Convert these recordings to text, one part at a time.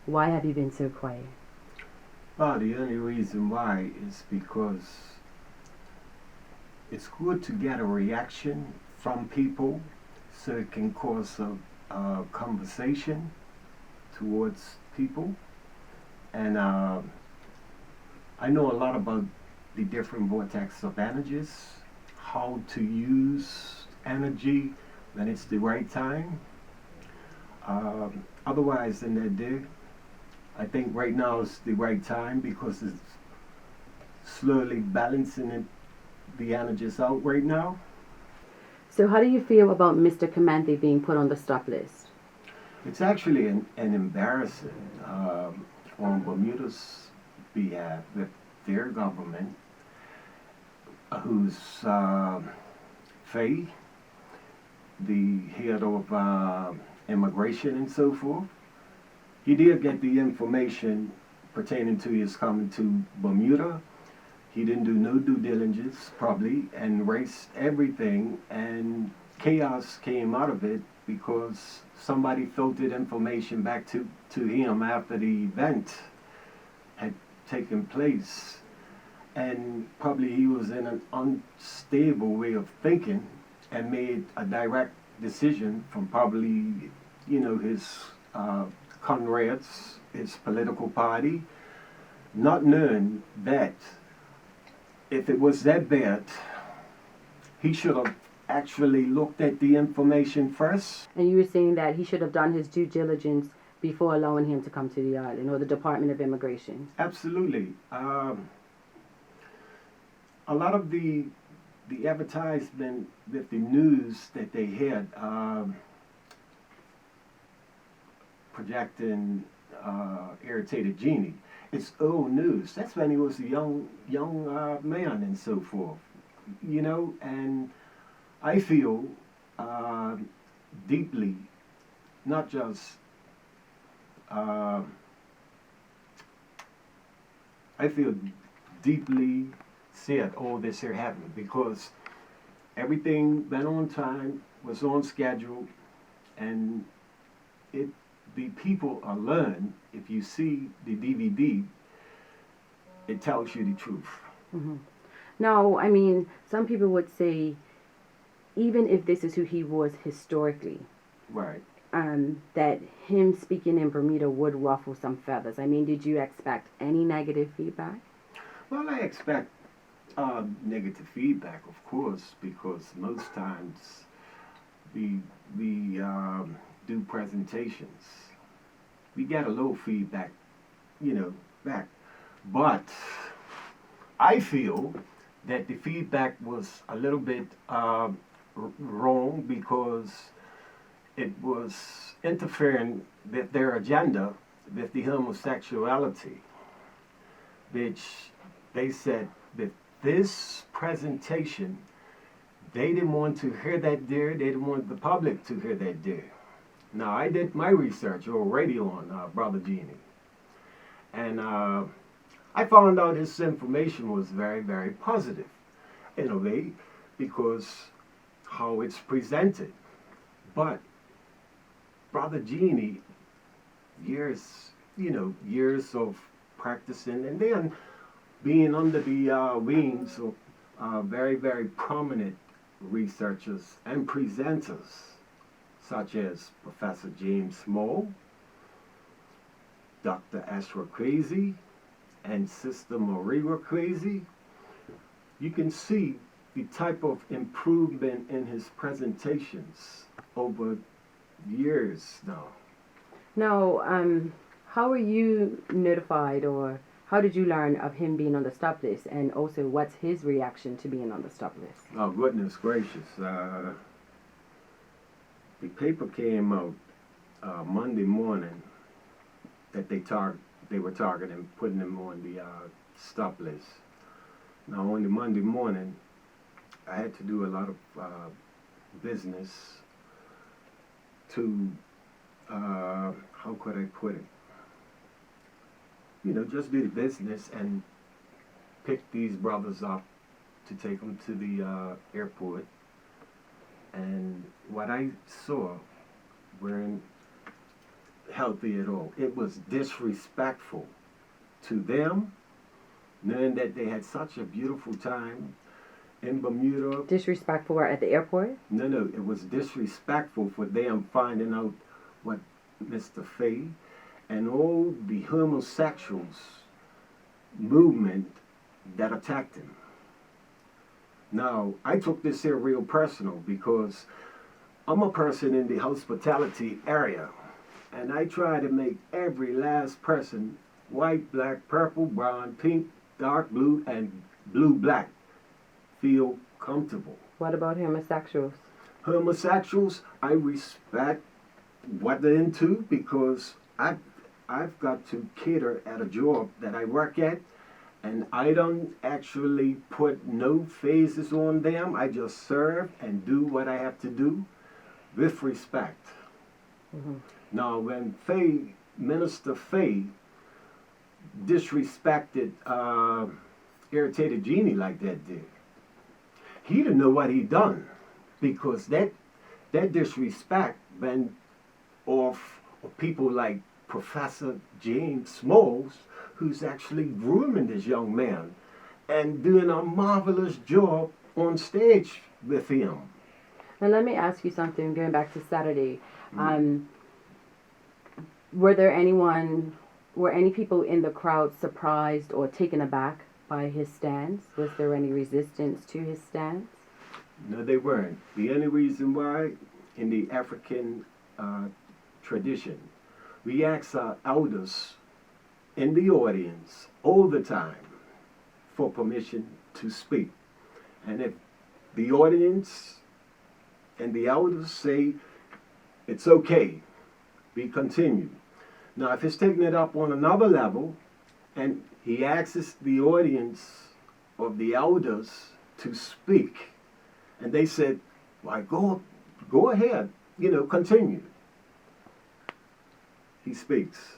Why have you been so quiet? Well, the only reason why is because it's good to get a reaction from people so it can cause a conversation towards people. And I know a lot about the different vortex of energies, how to use energy when it's the right time. Otherwise, in that day, I think right now is the right time because it's slowly balancing the energies out right now. So, how do you feel about Mr. Kamanthi being put on the stop list? It's actually an embarrassing on Bermuda's behalf with their government, whose Faye, the head of immigration and so forth, he did get the information pertaining to his coming to Bermuda. He didn't do no due diligence, probably, and erased everything, and chaos came out of it because somebody filtered information back to him after the event had taken place. And probably he was in an unstable way of thinking and made a direct decision from probably, his comrades, his political party, not knowing that if it was that bad, he should have actually looked at the information first. And you were saying that he should have done his due diligence before allowing him to come to the island or the Department of Immigration. Absolutely. A lot of the advertisement with the news that they had projecting Irritated Genie. It's old news. That's when he was a young man and so forth. And I feel uh, deeply, not just. Uh, I feel deeply sad all this here happened because everything went on time, was on schedule, and it the people are learned. If you see the DVD, it tells you the truth. Hmm. No, I mean, some people would say, even if this is who he was historically, Right. that him speaking in Bermuda would ruffle some feathers. I mean, did you expect any negative feedback? Well, I expect negative feedback, of course, because most times we do presentations, we get a little feedback, back. But I feel that the feedback was a little bit wrong because it was interfering with their agenda with the homosexuality, which they said that this presentation, they didn't want to hear that there, they didn't want the public to hear that there. Now, I did my research already on Brother Genie, and I found out his information was very, very positive in a way because how it's presented. But Brother Genie, years of practicing, and then being under the wings of very, very prominent researchers and presenters, such as Professor James Small, Dr. Ashra Crazy, and Sister Maria Crazy, you can see the type of improvement in his presentations over years now. Now, how were you notified, or how did you learn of him being on the stop list, and also what's his reaction to being on the stop list? Oh, goodness gracious. The paper came out Monday morning that they were targeting putting him on the stop list. Now, on the Monday morning, I had to do a lot of business to, how could I put it? Just do the business and pick these brothers up to take them to the airport. And what I saw were healthy at all. It was disrespectful to them, knowing that they had such a beautiful time in Bermuda. Disrespectful at the airport? No, no, it was disrespectful for them finding out what Mr. Fay and all the homosexuals movement that attacked him. Now, I took this here real personal because I'm a person in the hospitality area, and I try to make every last person, white, black, purple, brown, pink, dark blue, and blue-black, feel comfortable. What about homosexuals? Homosexuals, I respect what they're into because I've got to cater at a job that I work at, and I don't actually put no phases on them. I just serve and do what I have to do with respect. Mm-hmm. Now, when Minister Fay disrespected Irritated Genie like that did, he didn't know what he done because that disrespect went off of people like Professor James Smalls, who's actually grooming this young man and doing a marvelous job on stage with him. Now let me ask you something, going back to Saturday. Were any people in the crowd surprised or taken aback by his stance? Was there any resistance to his stance? No, they weren't. The only reason why, in the African tradition, we ask our elders in the audience all the time for permission to speak. And if the audience and the elders say it's okay, we continue. Now, if he's taking it up on another level and he asks the audience of the elders to speak, and they said, "Why, go ahead, continue." He speaks.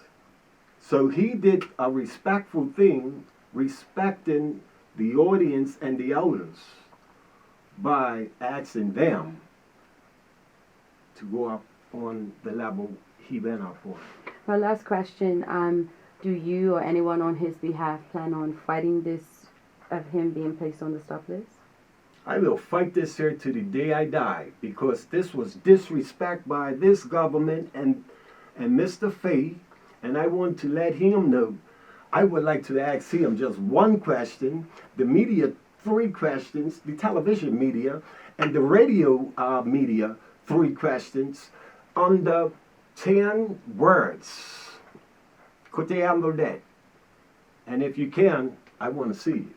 So he did a respectful thing, respecting the audience and the elders by asking them to go up on the level he went up on. My last question, do you or anyone on his behalf plan on fighting this of him being placed on the stop list? I will fight this here to the day I die because this was disrespect by this government and Mr. Fay, and I want to let him know. I would like to ask him just one question, the media 3 questions, the television media and the radio media 3 questions under 10 words. Could they handle that? And if you can, I want to see you.